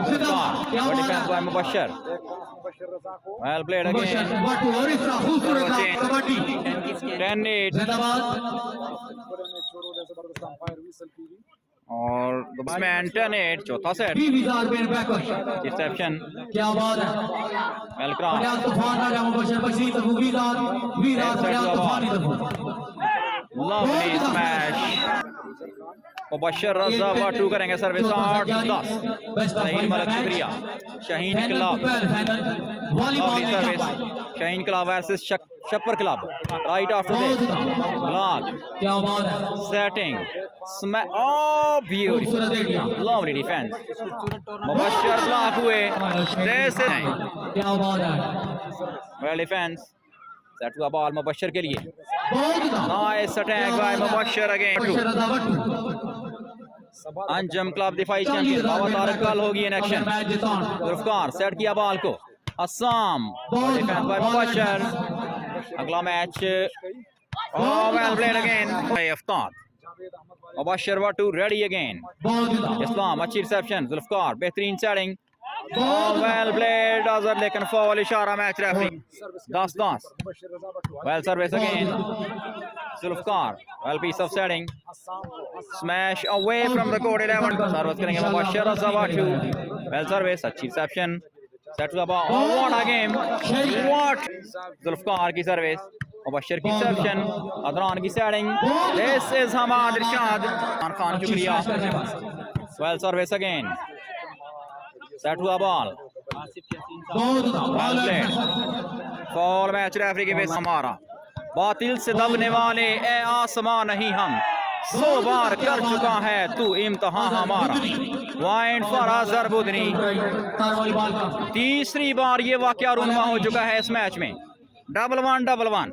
defense by Mubashar. Well played again. 10-8. और बैट्समैन 10-8 चौथा सेट रिसेप्शन क्या बात है well cross lovely smash Mubashar Wattoo करेंगे सर्विस 8-10 नहीं मलक शुक्रिया Shaheen club lovely service Shaheen club versus शपर club right after this block क्या बात है setting smash oh beautiful lovely defence Mubashar block हुए दिस इज क्या बात है well defence set to a ball Mubashar के लिए nice attack by Mubashar again Anjum club दिफाई चैंपियन बाबा तारक कल होगी इन एक्शन ज़ुल्फिकार सेट किया बॉल को हस्साम डिफेंस बाय मुबशर अगला match well played again by Aftab Mubashar Watto ready again इस्लाम अच्छी रिसेप्शन ज़ुल्फिकार बेहतरीन सेटिंग वेल प्लेड अज़हर लेकिन फॉल इशारा match referee 10-10 well service again Zulfiqar well piece of setting smash away from the court 11 service करेंगे Mubashar Wattoo well service अच्छी reception set to the ball what a game what Zulfiqar की service Mubashar की reception Adnan की setting this is Hammad Irshad Khan शुक्रिया well service again set to a ball well played fault match referee के बेस हमारा बातिल से दबने वाले ए आसमां नहीं हम 100 बार कर चुका है तू इम्तिहान हमारा पॉइंट फॉर अज़हर बुधनी तीसरी बार ये वाकया रुनमा हो चुका है इस मैच में 1-1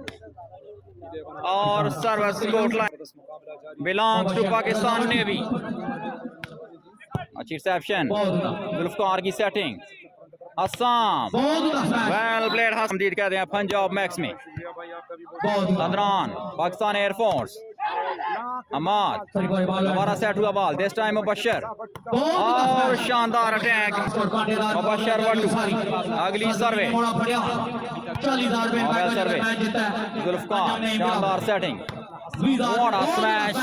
और service court line belongs to Pakistan navy अच्छी रिसेप्शन ज़ुल्फिकार की setting Hassam well played Hassam जीत कहते हैं पंजाब मैक्स में अदनान पाकिस्तान एयरफोर्स हमाद दोबारा सेट हुआ बॉल दिस टाइम मुबशर और शानदार अटैक मुबशर वाटो अगली सर्वे ज़ुल्फिकार शानदार setting what a smash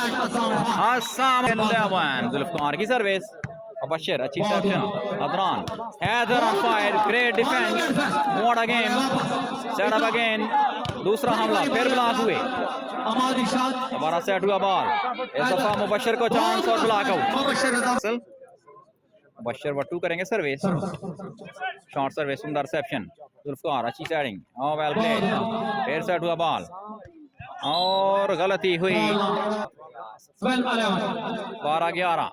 Hassam 11 Zulfiqar की सर्विस मुबशर अच्छी section Adnan Haider on fire great defence what a game set up again दूसरा हमला फिर ब्लॉक हुए हमारा सेट हुआ बॉल इस दफा मुबशर को चांस और ब्लॉक आउट मुबशर वाटो करेंगे सर्विस शॉर्ट सर्विस सुंदर रिसेप्शन ज़ुल्फिकार अच्छी सेटिंग वेल प्लेड फिर सेट हुआ बॉल और गलती हुई 12-11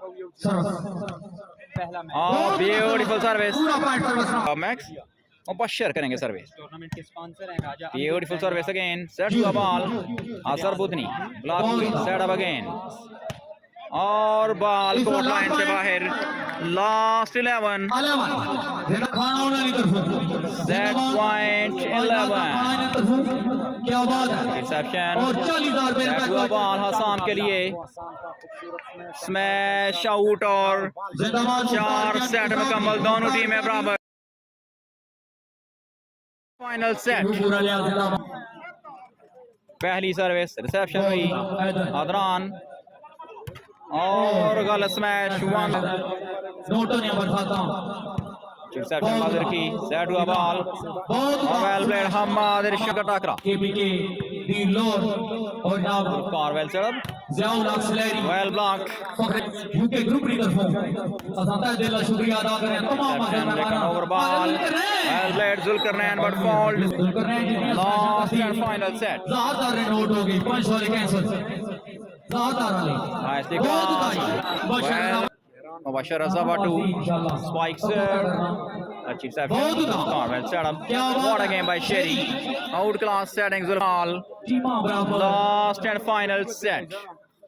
और ब्यूटीफुल सर्विस मैक्स मुबशर करेंगे service beautiful service again set to the ball Azhar Budhni block हुई सेट अप अगेन और बॉल कोर्ट लाइन से बाहर लास्ट 11 सेट पॉइंट 11 क्या बात है रिसेप्शन बॉल हसाम के लिए स्मैश आउट और 4 सेट मुकम्मल दोनों टीमें बराबर फाइनल सेट पहली सर्विस रिसेप्शन हुई अदनान और गलत स्मैश 1 रिसेप्शन अजहर की, सेट हुआ ball, well played Hammad, Irshad का टकरा, Zulfiqar well setup, well block, UK group की तरफों असाता दिल का शुक्रिया अदा करें तमाम over ball, well played Zulfiqar but fault, last and final set, ज़्यादातर रन आउट हो गई, 5 वाले कैंसिल, ज़्यादातर वाले nicely gone, Mubashar Watto, spikes achieves a well set up. What a game by Sheri. Outclass setting Zulfiqar. Last and final set.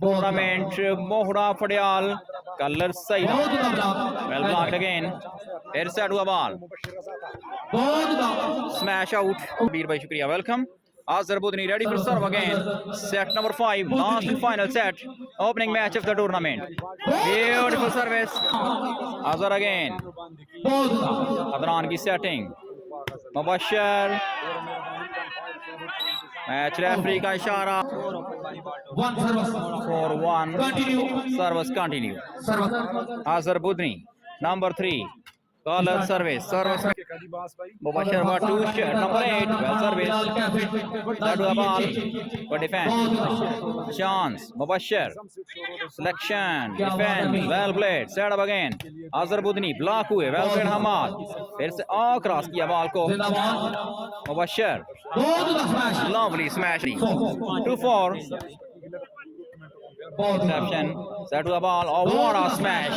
tournament Mohra Fadial. Color side. Well blocked again. Irshad हुआ ball. Smash out. Beat by Shukriya. Welcome. Azhar Budhni ready for serve again. Set number 5, last and final set. Opening match of the tournament. Beautiful service. Azhar again. Adnaan की setting. Mubashar. Match referee का इशारा. 4-1. Service continue. Azhar Budhni. Number 3. Caller service. Mubashar Watto, number 8, well service. That was a ball for defense. Chance, Mubashar. Selection, defense, well played. Set up again. Azhar Budhni, block हुए, well played Hammad. फिर से cross किया ball को. Mubashar. Lovely smash. 2-4. Interception. Set to the ball. Oh, what a smash.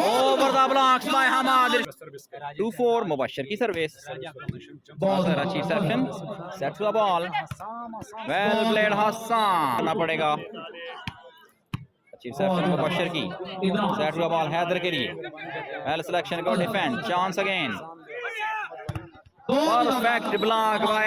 over the blocks by Hammad. 2-4 Mubashar की service. Azhar अच्छी reception. Set to the ball. Well played Hassam. करना पड़ेगा. अच्छी reception Mubashar की. Set to the ball Haider के लिए. Well selection, good defense. Chance again. Perfect block by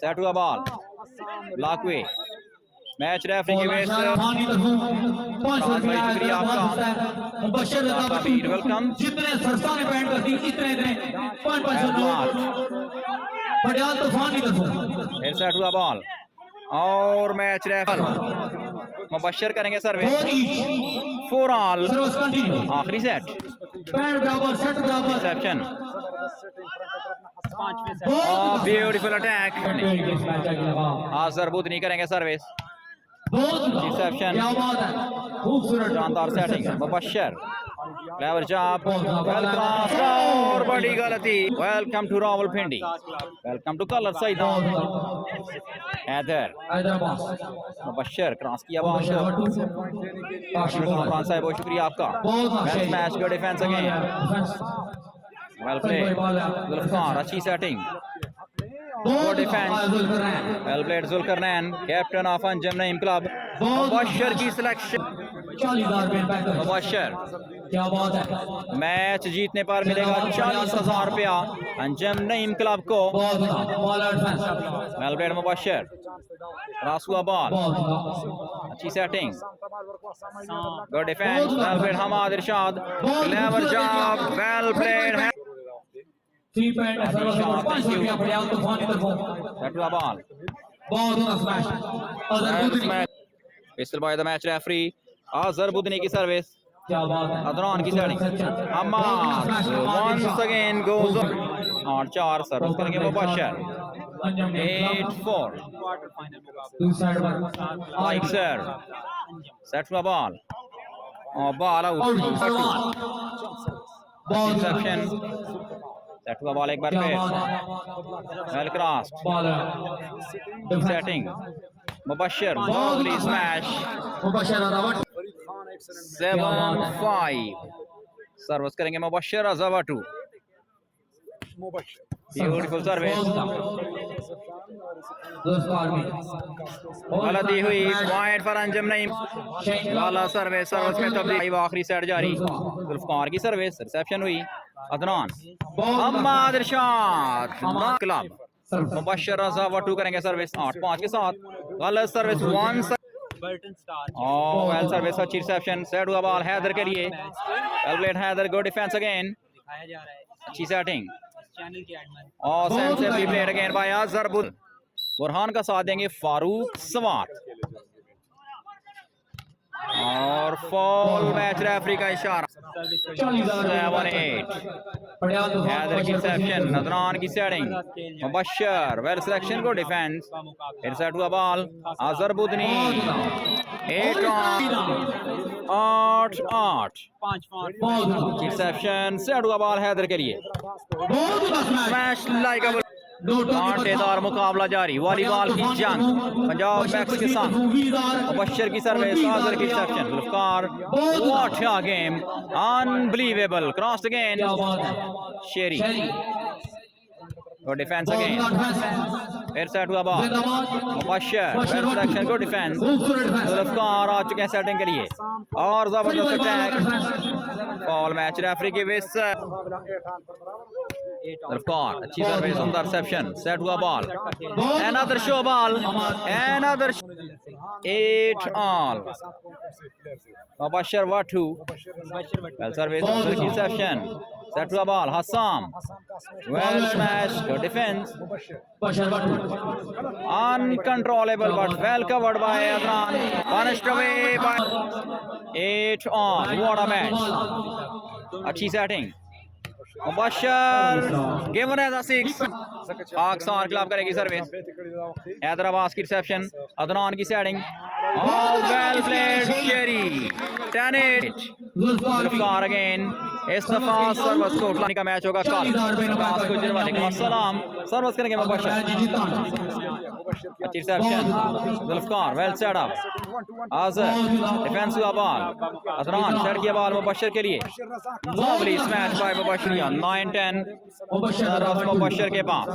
Set to the ball. Block way. Match referee की वजह से शुक्रिया आपका. Welcome. जितने सरसाने बैंड कर दी इतने 5 पटियाल तूफान की तरफों. Set to the ball. और मैच रेफर मुबशर करेंगे सर्विस. 4 ऑल. आखिरी set. Reception. Beautiful attack. Azhar Budhni करेंगे सर्विस. रिसेप्शन. शानदार setting. Mubashar. Clever job. Well cross और बड़ी गलती. Welcome to Rawalpindi. Welcome to Kallar Syedan. Haider. Mubashar cross किया बॉल. साहब बहुत शुक्रिया आपका. वेल मैच का defence again. Well play. Zulfiqar अच्छी setting. Good defense. Well played Zulfiqar, captain of Anjam Naeem Club. Mubashar की सिलेक्शन. मुबशर. मैच जीतने पर मिलेगा 40,000 रुपया अंजम नईम क्लब को. Well played Mubashar. क्रॉस हुआ बॉल. अच्छी setting. Good defence. Well played Hammad Irshad. Clever job. Well played. Whistle by the match referee. Azhar Budhni की service. Adnan की setting. Hammad once again goes on. और 4 सर्विस करेंगे Mubashar. 8-4. Khaaksar. Set for the ball. Ball out. Interception. Set हुआ ball एक बार फिर. Well cross. Setting. Mubashar. lovely smash. 7-5. Service करेंगे Mubashar. Azhar Watto. Beautiful service. गलती हुई. पॉइंट पर अंजम नईम. वाला सर्विस में तब्दीली. आखिरी सेट जारी. ज़ुल्फिकार की सर्विस. रिसेप्शन हुई. Adnan. Hammad Irshad club. Mubashar Azhar Watto करेंगे सर्विस 8-5 के साथ. गलत सर्विस. Well service. अच्छी रिसेप्शन. सेट हुआ बॉल हैदर के लिए. Well played Haider. Good defence again. अच्छी सेटिंग. और sensibly played again by Azhar Budhni. Burhan का साथ देंगे फारूक सवात। और फॉल मैच रेफरी का इशारा। 7-8 हैदर की सेक्शन, अदनान की सेटिंग, मुबशर वेल सिलेक्शन को डिफेंस, इरशाद हुआ ball, Azhar Budhni 8-8 section set हुआ बॉल हैदर के लिए। स्मैश लाइक कांटेदार मुकाबला जारी, वॉलीबॉल की जंग पंजाब बैक्स के साथ। मुबशर की सर्विस, अजहर की section, Zulfiqar what a game, unbelievable cross again, Sheri defence again, Irshad हुआ बॉल, मुबशर सेक्शन को डिफेंस, ज़ुल्फिकार आ चुके हैं सेटिंग के लिए और जबरदस्त अटैक। बॉल मैच रेफरी की विस, ज़ुल्फिकार अच्छी सर्विस, सुंदर रिसेप्शन, सेट हुआ ball, another show ball, another 8-all। Mubashar Wattoo well service, की रिसेप्शन, सेट हुआ ball, Hassam well smash defence, uncontrollable but well covered by Azhar, punished away by 8-all। what a match, अच्छी setting, Mubashar given as a 6, खाकसकार club करेगी service, Haider Abbas की reception, Adnan की setting, well played शेरी 10-8। ज़ुल्फिकार again, इस दफा service को उठाने का मैच होगा कल। अस्सलाम सर्विस करेंगे मुबशर, अच्छी reception, Zulfiqar well set up, Azhar defence हुआ बॉल, अदनान सेट किया बॉल मुबशर के लिए, lovely smash by Mubashar, 9-10 Mubashar के पास,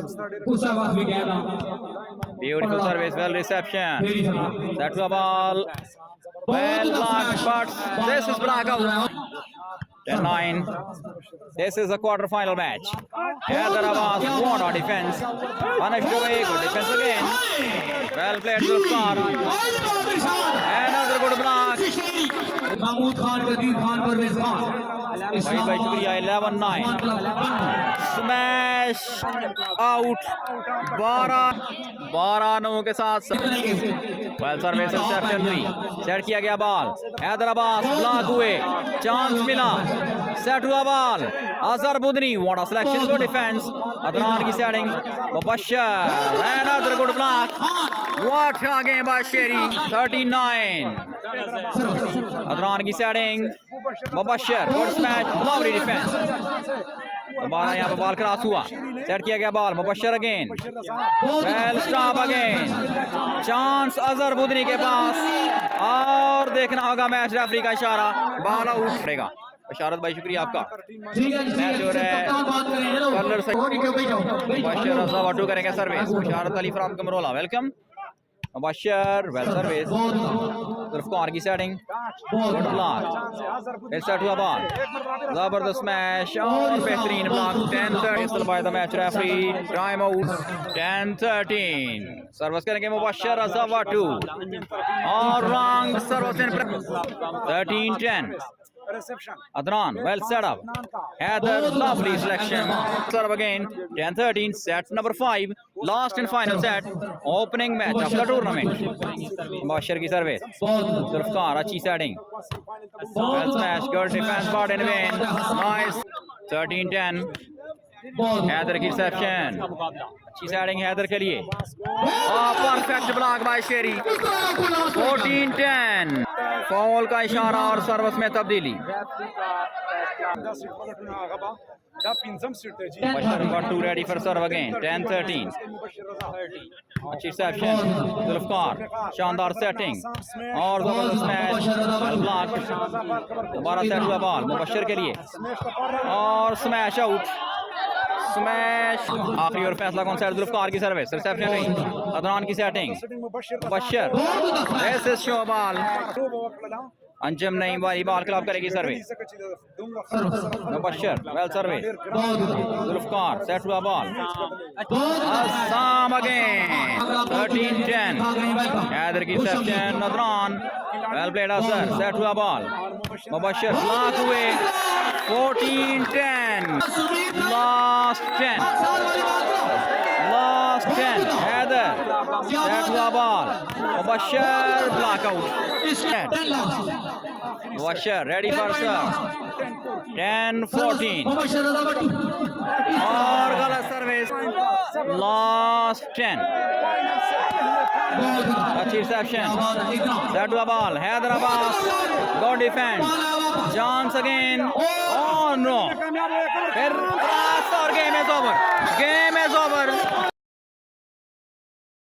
beautiful service, well reception, set हुआ ball, well blocked but this is blackout। 10-9, this is a quarter-final match। Haider Abbas what a defense, punished away, good defense again, well played Zulfiqar, another good block, Mahmood Khan, Qadeer Khan, Pervez Khan, भाई शुक्रिया। 11-9 smash out, 12-9 के साथ well service reception हुई, set किया गया ball, Haider Abbas block हुए, chance मिला, set हुआ ball, Azhar Budhni what a selection, को डिफेंस, अदनान की setting, Mubashar another good block, what a game by शेरी 39। अदनान की setting, Mubashar good smash, lovely defence, दोबारा यहाँ पर बॉल क्रॉस हुआ, सेट किया गया ball, Mubashar again well stop again, chance Azhar Budhni के पास, और देखना होगा मैच रेफरी का इशारा, बॉल आउट पड़ेगा। इशारत भाई शुक्रिया आपका। मैच हो रहा है कलर से, मुबशर वाटो करेंगे service, Ishrat Ali from Kamrola welcome, Mubashar well service, Zulfiqar की सेटिंग, गुड ब्लॉक, फिर सेट हुआ बॉल, जबरदस्त स्मैश और बेहतरीन block. 10-30 by the match referee, time out 10-13। Service करेंगे मुबशर वाटो और wrong service in 13-10। Adnan well set up, Haider lovely selection, serve again, 10-13, set number 5, last and final set, opening match of the tournament। Mubashar की service, Zulfiqar अच्छी setting, well smash, good defense part in vain, nice 13-10। Haider की reception, अच्छी setting Haider के लिए, perfect block by Sheri 14-10। Fall का इशारा और service में तब्दीली। Mubashar Watto ready for serve again 10-13। अच्छी रिसेप्शन, ज़ुल्फिकार शानदार सेटिंग और जबरदस्त मैच, ब्लॉक, दोबारा सेट हुआ बॉल मुबशर के लिए और स्मैश आउट, स्मैश। आखिरी और फैसला कौन सा है? ज़ुल्फिकार की सर्विस, रिसेप्शन नहीं, अदनान की सेटिंग, मुबशर ऐसे शो बॉल, अंजम नहीं वाली बॉल क्लब करेगी service, Mubashar well service, Zulfiqar set हुआ बॉल, हस्साम अगेन 13-10। हैदर की section, Adnan well played, Azhar set हुआ बॉल, मुबशर ब्लॉक हुए 14-10। Last 10 Haider Set to the ball. Mubashar block out. Mubashar ready for serve. 10-14. और गलत service. Last 10. Touch reception. Set to the ball. Haider Abbas. Go defend. Chance again. Oh no. Then pass or game is over. Game is over.